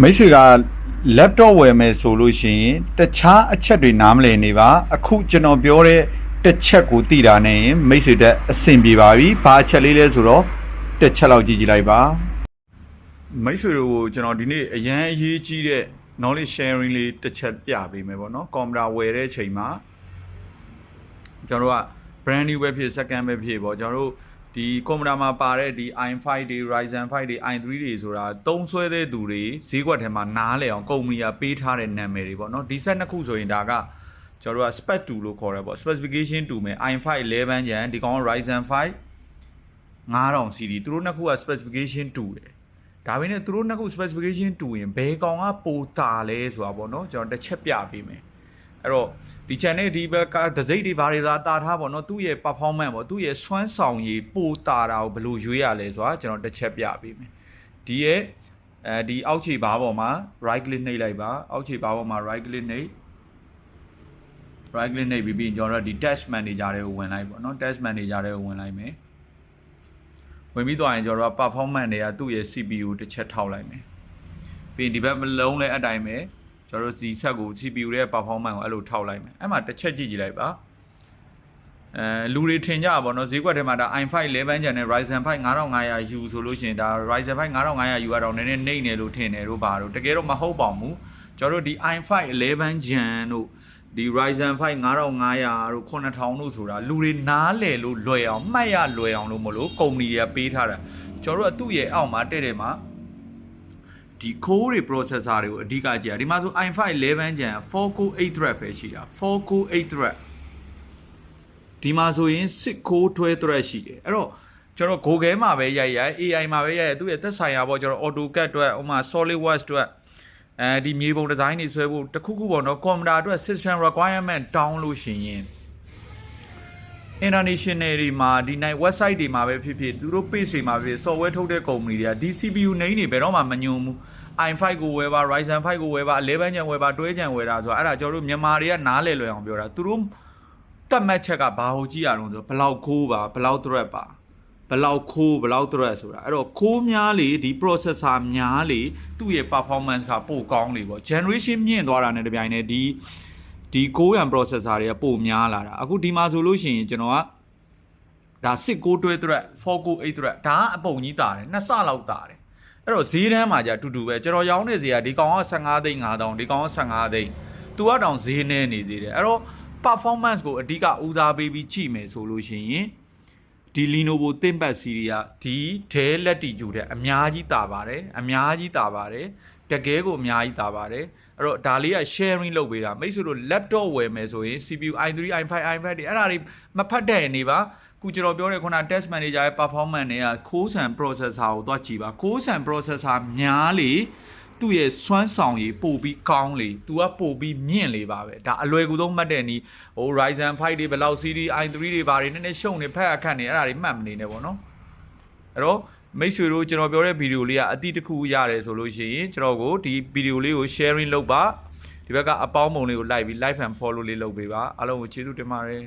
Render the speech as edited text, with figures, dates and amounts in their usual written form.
မိတ်ဆွေက laptop ဝယ်မယ်ဆိုလို့ရှိရင်တခြားအချက်တွေနားမလည်နေပါအခုကျွန်တော်ပြောတဲ့တစ်ချက်ကိုသိတာနဲ့ရင်မိတ်ဆွေတဲ့အဆင်ပြေပါပြီဘာအချက်လေးလဲဆိုတော့တစ်ချက်လောက်ကြည့်ကြည့်လိုက်ပါမိတ်ဆွေတို့ကိုကျွန်တော်ဒီနေ့အရန်အရေးကြီးတဲ့ knowledge sharing လေးတစ်ချက်ပြပေးမယ်ပေါ့နော်ကွန်ပျူတာဝယ်တဲ့အချိန်မှာကျွန်တော်တို့က brand new ပဲဖြစ် second ပဲဖြစ်ပေါ့ကျွန်တော်တို့ဒီကွန်ပျူတာမှာပါတဲ့ဒီ i5 တွေ Ryzen 5တွေ i3 တွေဆိုတာသုံးဆွဲတဲ့သူတွေဈေးကွက်ထဲမှာနားလည်အောင်ကုမ္ပဏီကပေးထားတဲ့နာမည်တွေပေါ့နော်ဒီဆက်နှစ်ခုဆိုရင်ဒါကကျွန်တော်တို့က spec 2လို့ခေါ်ရပေါ့ specification 2မယ် i5 11 Gen ဒီကောင် Ryzen 5 9000 series သူတို့နှစ်ခုက specification 2တယ်ဒါပေမဲ့သူတို့နှစ်ခု specification 2ရင်ဘယ်ကောင်ကပိုတာလဲဆိုတာပေါ့နော်ကျွန်တော်တစ်ချက်ပြပေးမယ်အဲ့တော့ဒီ channel ဒီဘက်ကဒစိမ့်တွေဘာတွေသာတာထားပေါ့နော်သူ့ရဲ့ performance ပေါ့သူ့ရဲ့စွမ်းဆောင်ရည်ပိုတာတာကိုဘယ်လိုရွေးရလဲဆိုတာကျွန်တော်တစ်ချက်ပြပေးမယ်ဒီရဲ့ဒီအောက်ခြေဘားပေါ်မှာ right click နှိပ်လိုက်ပါအောက်ခြေဘားပေါ်မှာ right click နှိပ်ပြီးကျွန်တော်တို့ဒီ test manager တွေကိုဝင်လိုက်ပေါ့နော် test manager တွေကိုဝင်လိုက်မယ်ဝင်ပြီးတော့ရင်ကျွန်တော်တို့ performance တွေကသူ့ရဲ့ CPU တစ်ချက်ထောက်လိုက်မယ်ပြီးရင်ဒီဘက်မလုံးလဲအတိုင်းပဲကျွန်တော်တို့ဒီဆက်ကို CPU ရဲ့ performance ကိုအဲ့လိုထောက်လိုက်မယ်အဲ့မှာတစ်ချက်ကြည့်ကြည့်လိုက်ပါလူတွေထင်ကြပါတော့ဈေးကွက်ထဲမှာဒါ i5 11 Gen နဲ့ Ryzen 5 5500U ဆိုလို့ရှိရင်ဒါ Ryzen 5 5500U ကတော့နည်းနည်းနှိမ့်နေလို့ထင်တယ်တို့ဘာတို့တကယ်တော့မဟုတ်ပါဘူးကျွန်တော်တို့ဒီ i5 11 Gen တို့ဒီ Ryzen 5 5500တို့9000တို့ဆိုတာလူတွေနားလည်လို့လွယ်အောင်မှတ်ရလွယ်အောင်လို့မလို့ကုမ္ပဏီတွေကပေးထားတာကျွန်တော်တို့အတူရဲ့အောက်မှာတဲ့မှာဒီ core တွေ processor တွေကိုအဓိကကြည့်ရဒီမှာဆို i5 11 Gen 4 core 8 thread ပဲရှိတာ4 core 8 thread ဒီမှာဆိုရင်6 core 12 thread ရှိတယ်အဲ့တော့ကျွန်တော် Google မှာပဲရိုက် AI မှာပဲရိုက်သူ့ရဲ့သက်ဆိုင်ရာပေါ့ကျွန်တော် AutoCAD အတွက်ဥပမာ SolidWorks အတွက်ဒီမြေပုံဒီဇိုင်းတွေဆွဲဖို့တခုခုပေါ့နော်ကွန်ပျူတာအတွက် system requirement တောင်းလို့ရှိရင် international တွေမှာဒီ night website တွေမှာပဲဖြစ်ဖြစ်သူတို့ page တွေမှာပဲ software ထုတ်တဲ့ကုမ္ပဏီတွေကဒီ CPU နေနေဘယ်တော့မှမညွန်ဘူး i5 ကိုဝယ်ပါ Ryzen 5ကိုဝယ်ပါ11 Gen ဝယ်ပါ12 Gen ဝယ်တာဆိုတော့အဲ့ဒါကျွန်တော်တို့မြန်မာတွေကနားလည်လွယ်အောင်ပြောတာသူတို့တတ်မှတ်ချက်ကဘာကိုကြည့်ရအောင်ဆိုဘယ်လောက်ခိုးပါဘယ်လောက် thread ပါဘယ်လောက်ခိုးဘယ်လောက် thread ဆိုတာအဲ့တော့ခိုးများလေဒီ processor များလေသူ့ရဲ့ performance ကပိုကောင်းလေပေါ့ generation မြင့်သွားတာနဲ့တပြိုင်တည်းဒီ core and processor တွေကပိုများလာတာအခုဒီမှာဆိုလို့ရှိရင်ကျွန်တော်ကဒါ6 core 12 thread 4 core 8 thread ဒါကအပုံကြီးတာတယ်2ဆလောက်တာတယ်အဲ့တော့ဈေးတန်းမှာじゃတူတူပဲကျွန်တော်ရောင်းနေစီကဒီကောင်က15သိန်း5000ဒီကောင်က15သိန်းသူကတောင်ဈေးနေနေသေးတယ်အဲ့တော့ performance ကိုအဓိကဦးစားပေးပြီးကြည့်မယ်ဆိုလို့ရှိရင်ဒီ Lenovo ThinkPad series ကဒီ Dell Latitude တဲ့အများကြီးတာပါတယ်တကယ်ကိုအများကြီးတာပါတယ်အဲ့တော့ဒါလေးက sharing လုပ်ပေးတာမိတ်ဆွေတို့ laptop ဝယ်မယ်ဆိုရင် CPU i3 i5 i5 တွေအဲ့ဒါတွေမဖတ်တဲ့နေပါခုကျွန်တော်ပြောတဲ့ခုန test manager ရဲ့ performance တွေက Core and processor ကိုသွားကြည့်ပါ Core and processor များလေသူ့ရဲ့စွမ်းဆောင်ရည်ပို့ပြီးကောင်းလေသူကပို့ပြီးမြင့်လေပါပဲဒါအလွယ်ကူဆုံးမှတ်တဲ့နီးဟို Ryzen 5တွေဘယ်လောက် series i3 တွေဘာတွေနည်းနည်းရှုံနေဖက်အခက်နေအဲ့ဒါတွေမှတ်မနေနဲ့ပေါ့နော်အဲ့တော့မိတ်ဆွေတို့ကျွန်တော်ပြောတဲ့ဗီဒီယိုလေးကအတိတစ်ခုရတယ်ဆိုလို့ရှိရင်ကျွန်တော်ကိုဒီဗီဒီယိုလေးကို sharing လုပ်ပါဒီဘက်ကအပေါင်းပုံလေးကို like ပြီး like and follow လေးလုပ်ပေးပါအားလုံးကိုကျေးဇူးတင်ပါတယ်